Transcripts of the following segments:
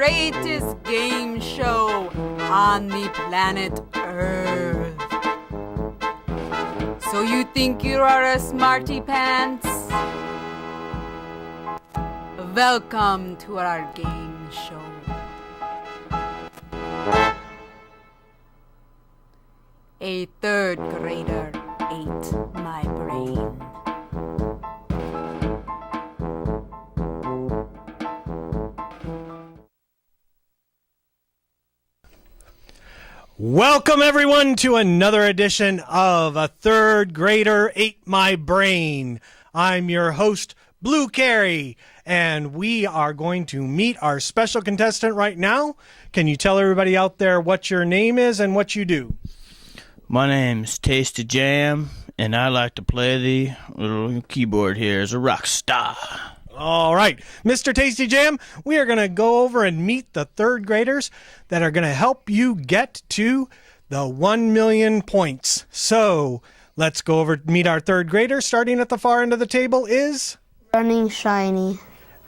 greatest game show on the planet Earth. So you think you are a smarty pants? Welcome to our game show. A third grader ate my brain. Welcome, everyone, to another edition of A Third Grader Ate My Brain. I'm your host, Blue Carey, and we are going to meet our special contestant right now. Can you tell everybody out there what your name is and what you do? My name's Tasty Jam, and I like to play the little keyboard here as a rock star. All right, Mr. Tasty Jam, we are going to go over and meet the third graders that are going to help you get to the 1 million points. So let's go over to meet our third grader. Starting at the far end of the table is... Running Shiny.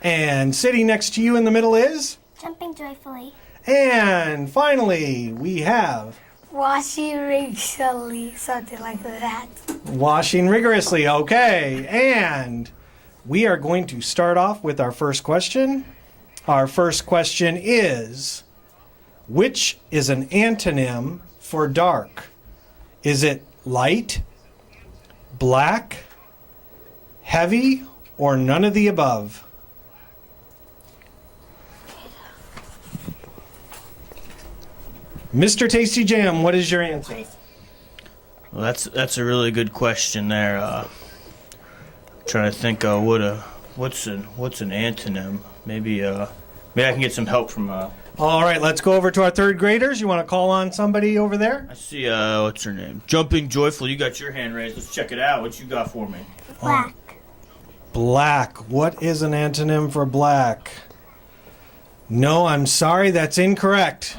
And sitting next to you in the middle is... Jumping Joyfully. And finally, we have... Washing Rigorously, something like that. Washing Rigorously, okay. And... we are going to start off with our first question. Our first question is, which is an antonym for dark? Is it light, black, heavy, or none of the above? Mr. Tasty Jam, what is your answer? Well, that's a really good question there. Trying to think what's an antonym. Maybe I can get some help from All right, let's go over to our third graders. You want to call on somebody over there? I see what's her name? Jumping Joyful. You got your hand raised. Let's check it out. What you got for me? Black. Black. What is an antonym for black? No, I'm sorry, that's incorrect.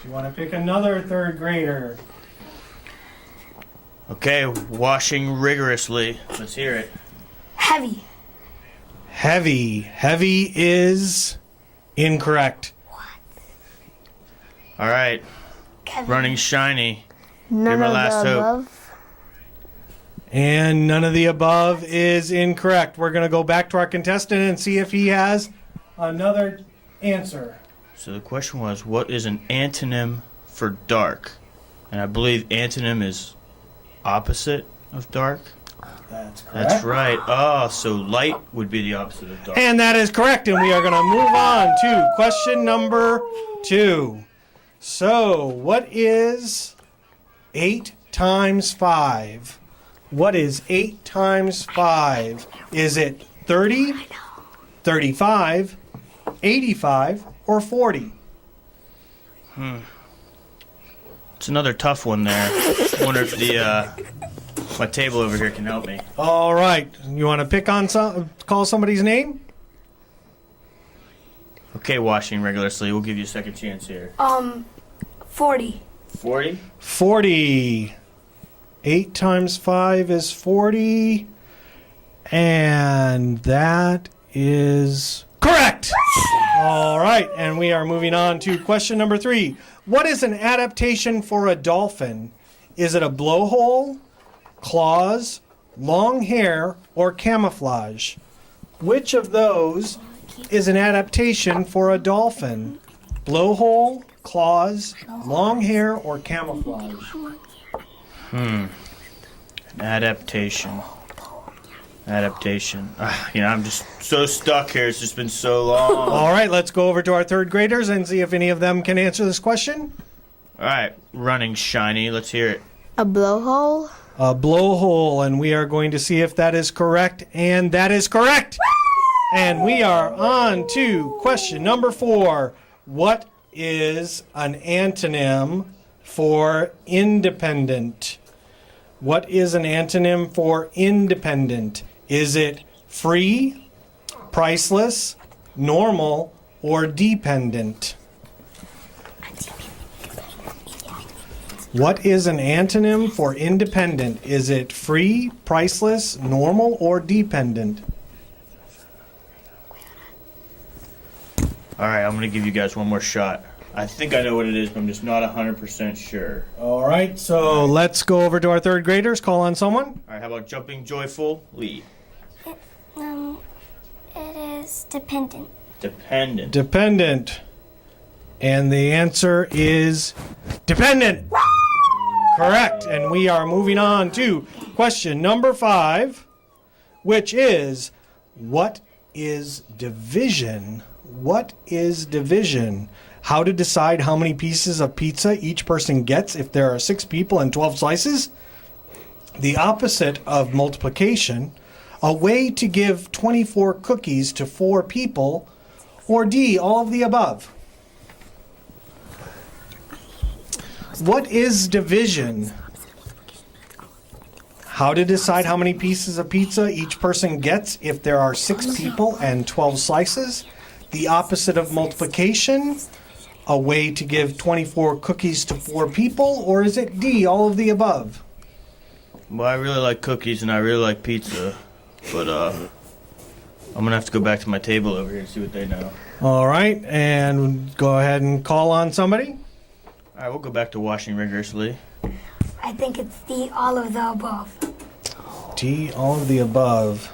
You want to pick another third grader? Okay, washing rigorously. Let's hear it. Heavy. Heavy. Heavy is incorrect. All right, Kevin. running shiny. None You're my of last the hope. above. And none of the above is incorrect. We're going to go back to our contestant and see if he has another answer. So the question was, what is an antonym for dark? And I believe antonym is opposite of dark. That's correct. That's right. Oh, so light would be the opposite of dark. And that is correct. And we are going to move on to question number 2. So, what is 8 times 5? What is 8 times 5? Is it 30, 35, 85, or 40? It's another tough one there. I wonder if my table over here can help me. All right. You want to call somebody's name? Okay, washing rigorously. We'll give you a second chance here. 40. 40? 40. 8 times 5 is 40. And that is correct. All right. And we are moving on to question number 3. What is an adaptation for a dolphin? Is it a blowhole, claws, long hair, or camouflage? Which of those is an adaptation for a dolphin? Blowhole, claws, long hair, or camouflage? An adaptation. I'm just so stuck here. It's just been so long. All right, let's go over to our third graders and see if any of them can answer this question. All right, running shiny. Let's hear it. A blowhole. A blowhole, and we are going to see if that is correct, and that is correct. And we are on to question number 4. What is an antonym for independent? What is an antonym for independent? Is it free, priceless, normal, or dependent? What is an antonym for independent? Is it free, priceless, normal, or dependent? All right, I'm going to give you guys one more shot. I think I know what it is, but I'm just not 100% sure. All right, so let's go over to our third graders. Call on someone. All right, how about jumping joyfully? It is dependent. Dependent. Dependent. And the answer is dependent. Correct. And we are moving on to question number 5, which is, what is division? What is division? How to decide how many pieces of pizza each person gets if there are 6 people and 12 slices? The opposite of multiplication. A way to give 24 cookies to 4 people. Or D, all of the above. What is division? How to decide how many pieces of pizza each person gets if there are 6 people and 12 slices. The opposite of multiplication. A way to give 24 cookies to 4 people. Or is it D, all of the above? Well, I really like cookies and I really like pizza, but I'm going to have to go back to my table over here and see what they know. All right, and go ahead and call on somebody. All right, we'll go back to washing rigorously. I think it's the all of the above. D, all of the above.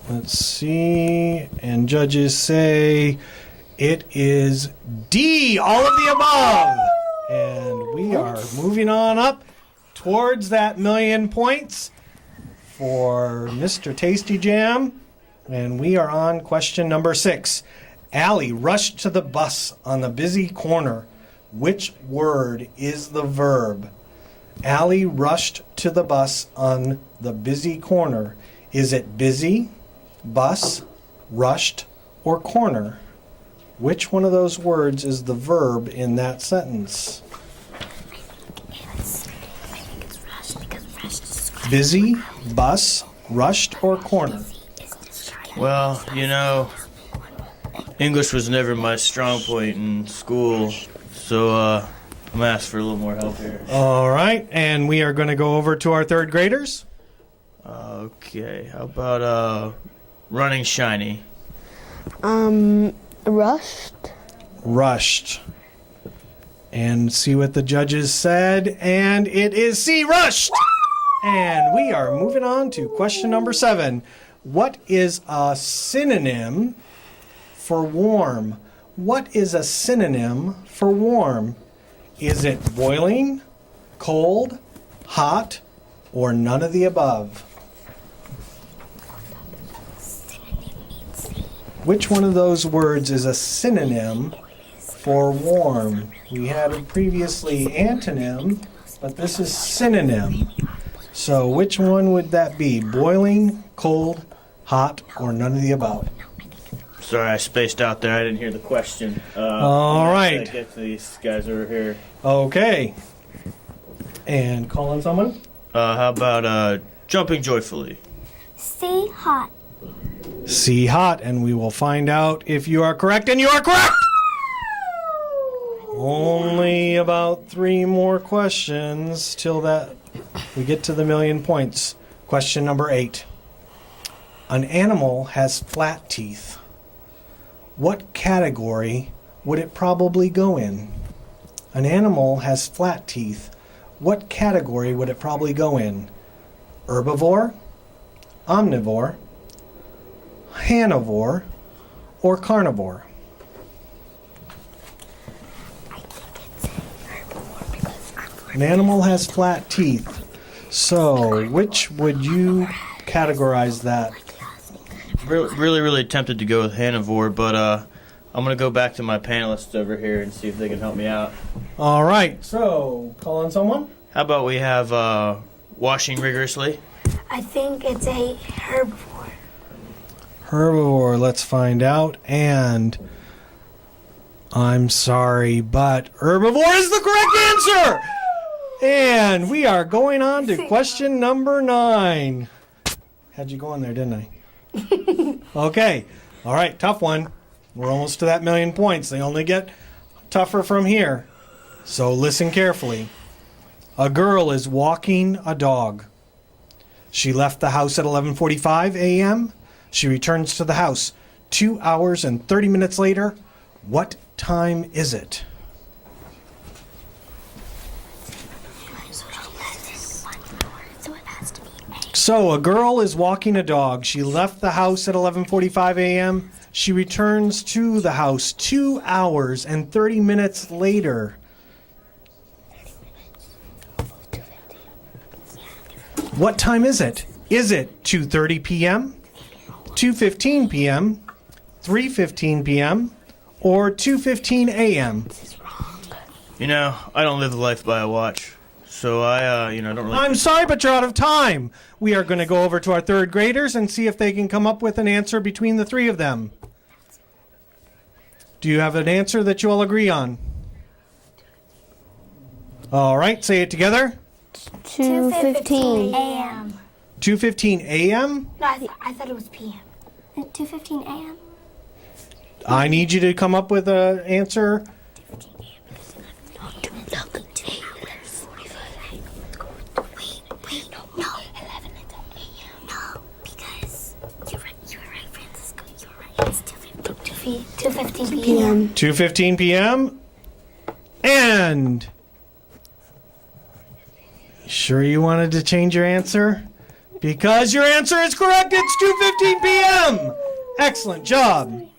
Let's see. And judges say it is D, all of the above. And we are moving on up towards that 1,000,000 points for Mr. Tasty Jam. And we are on question number 6. Allie rushed to the bus on the busy corner. Which word is the verb? Allie rushed to the bus on the busy corner. Is it busy, bus, rushed, or corner? Which one of those words is the verb in that sentence? Busy, bus, rushed, or corner? Well, you know, English was never my strong point in school, so I'm going to ask for a little more help here. All right, and we are going to go over to our third graders. Okay, how about running shiny? Rushed. Rushed. And see what the judges said, and it is C, rushed. And we are moving on to question number 7. What is a synonym for warm? What is a synonym for warm? Is it boiling, cold, hot, or none of the above? Which one of those words is a synonym for warm? We had previously antonym, but this is synonym. So which one would that be? Boiling, cold, hot, or none of the above? Sorry, I spaced out there. I didn't hear the question. All right. Get to these guys over here. Okay. And call on someone? How about jumping joyfully? C, hot. C, hot, and we will find out if you are correct, and you are correct! Only about 3 more questions till that we get to the 1,000,000 points. Question number 8. An animal has flat teeth. What category would it probably go in? An animal has flat teeth. What category would it probably go in? Herbivore, omnivore, carnivore, or carnivore? An animal has flat teeth. So, which would you categorize that? Really tempted to go with carnivore, but I'm going to go back to my panelists over here and see if they can help me out. All right. So, call on someone? How about we have washing rigorously? I think it's a herbivore. Herbivore, let's find out. And I'm sorry, but herbivore is the correct answer! And we are going on to question number 9. Had you go on there, didn't I? Okay. All right, tough one. We're almost to that 1,000,000 points. They only get tougher from here. So listen carefully. A girl is walking a dog. She left the house at 11:45 a.m. She returns to the house 2 hours and 30 minutes later. What time is it? So a girl is walking a dog. She left the house at 11:45 a.m. She returns to the house 2 hours and 30 minutes later. What time is it? Is it 2:30 p.m., 2:15 p.m., 3:15 p.m., or 2:15 a.m.? You know, I don't live life by a watch, so I don't really. I'm sorry, but you're out of time. We are going to go over to our third graders and see if they can come up with an answer between the three of them. Do you have an answer that you all agree on? All right, say it together. 2:15 a.m. 2:15 a.m.? No, I thought it was p.m. At 2:15 a.m. I need you to come up with an answer. It's 2:15 p.m. 2:15 p.m. And sure you wanted to change your answer? Because your answer is correct. It's 2:15 p.m. Excellent job.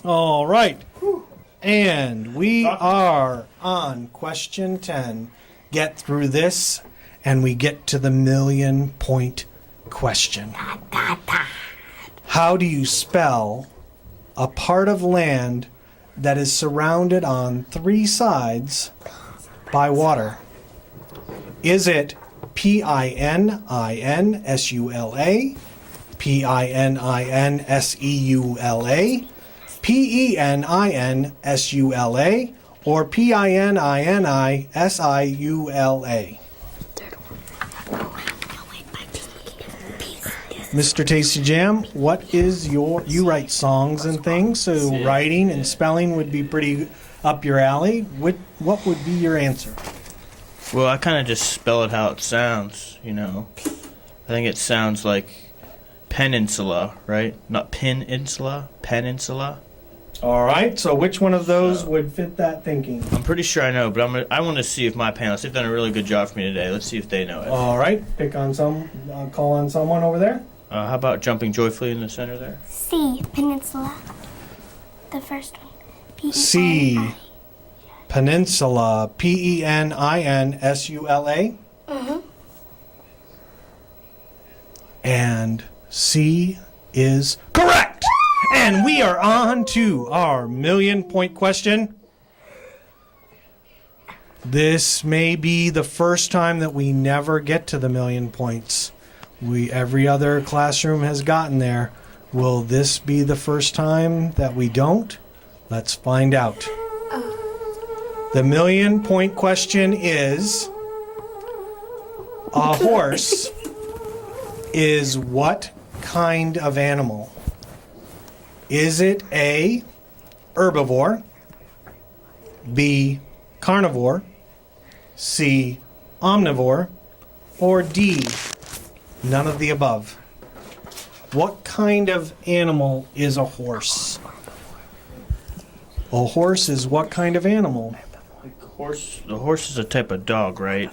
All right. And we are on question 10. Get through this and we get to the 1,000,000-point question. How do you spell a part of land that is surrounded on 3 sides by water? Is it P-I-N-I-N-S-U-L-A, P-I-N-I-N-S-E-U-L-A, P-E-N-I-N-S-U-L-A, or P-I-N-I-N-I-S-I-U-L-A? Mr. Tasty Jam, what is you write songs and things, so writing and spelling would be pretty up your alley. What would be your answer? Well, I kind of just spell it how it sounds, you know. I think it sounds like peninsula, right? Not peninsula, peninsula. All right, so which one of those would fit that thinking? I'm pretty sure I know, but I want to see if my panelists have done a really good job for me today. Let's see if they know it. All right, call on someone over there. How about jumping joyfully in the center there? C. Peninsula. The first one. C. P-E-N-I. Peninsula, P-E-N-I-N-S-U-L-A. And C is correct. And we are on to our 1,000,000-point question. This may be the first time that we never get to the 1,000,000 points. Every other classroom has gotten there. Will this be the first time that we don't? Let's find out. The 1,000,000-point question is, a horse is what kind of animal? Is it A, herbivore, B, carnivore, C, omnivore, or D, none of the above? What kind of animal is a horse? A horse is what kind of animal? The horse is a type of dog, right?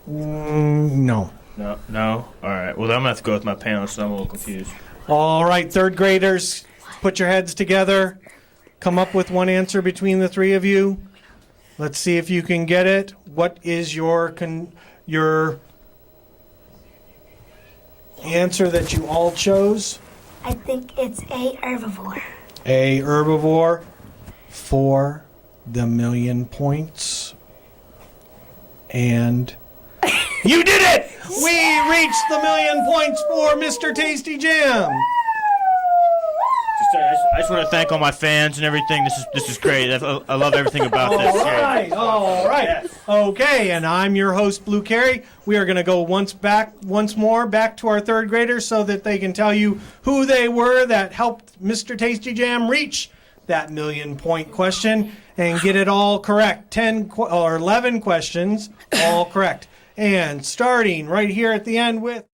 No. No? All right. Well, I'm going to have to go with my panelists, so I'm a little confused. All right, third graders, put your heads together. Come up with one answer between the three of you. Let's see if you can get it. What is your answer that you all chose? I think it's a herbivore. A herbivore for the 1,000,000 points. And you did it! We reached the 1,000,000 points for Mr. Tasty Jam. I just want to thank all my fans and everything. This is great. I love everything about this. All right. Yes. Okay, and I'm your host, Blue Carey. We are going to go once more back to our third graders so that they can tell you who they were that helped Mr. Tasty Jam reach that 1,000,000-point question and get it all correct. 11 questions, all correct. And starting right here at the end with